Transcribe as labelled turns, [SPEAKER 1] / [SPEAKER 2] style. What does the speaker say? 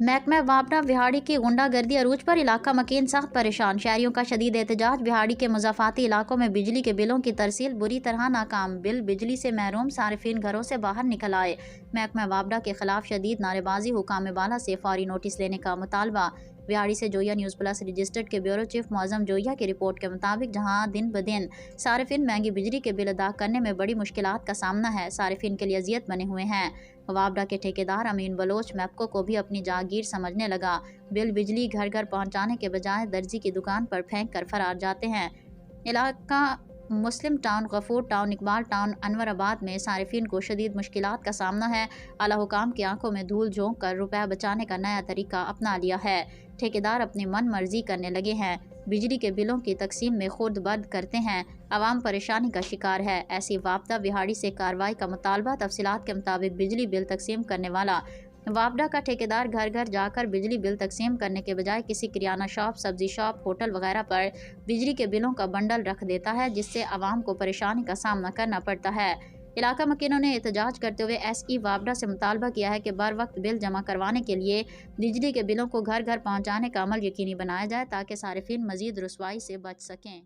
[SPEAKER 1] महकमा वापडा विहाड़ी की गुंडागर्दी अरूज पर, इलाका मकीन सख्त परेशान। शहरियों का शदीद एहतजाज। विहाड़ी के मुज़ाफ़ाती इलाकों में बिजली के बिलों की तरसील बुरी तरह नाकाम। बिजली से महरूम सारिफीन घरों से बाहर निकल आए। महकमा वापडा के खिलाफ शदीद नारेबाजी। हुकाम बाला से फौरी नोटिस लेने का मुतालबा। विहाड़ी से जोया न्यूज़ प्लस रजिस्टर्ड के ब्यूरो चीफ मुअज़्ज़म जोया की रिपोर्ट के मुताबिक जहां दिन ब दिन सारिफीन महंगी बिजली के बिल अदा करने में बड़ी मुश्किलात का सामना है, सारिफीन के लिए अजियत बने हुए हैं। वापडा के ठेकेदार अमीन बलोच मैपको को भी अपनी जागीर समझने लगा। बिजली घर घर पहुंचाने के बजाय दर्जी की दुकान पर फेंक कर फरार जाते हैं। इलाका Muslim town, Ghafoor town, Iqbal town, Anwarabad में सारिफीन को शदीद मुश्किलात का सामना है। आला हुकाम की आंखों में धूल झोंक कर रुपया बचाने का नया तरीका अपना लिया है। ठेकेदार अपनी मन मर्जी करने लगे हैं, बिजली के बिलों की तकसीम में खुर्द बर्द करते हैं। आवाम परेशानी का शिकार है। ऐसी वापडा विहाड़ी से कार्रवाई का मुतालबा। तफसीलात के मुताबिक बिजली बिल तकसीम करने वाला वापडा का ठेकेदार घर घर जाकर बिजली बिल तकसीम करने के बजाय किसी किराना शॉप, सब्जी शॉप, होटल वगैरह पर बिजली के बिलों का बंडल रख देता है, जिससे आवाम को परेशानी का सामना करना पड़ता है। इलाका मकीनों ने एहतजाज करते हुए SE वापडा से मुतालबा किया है कि बर वक्त बिल जमा करवाने के लिए बिजली के बिलों को घर घर पहुँचाने का अमल यकीनी बनाया जाए ताकि सारिफीन मजीद रुसवाई से बच सकें।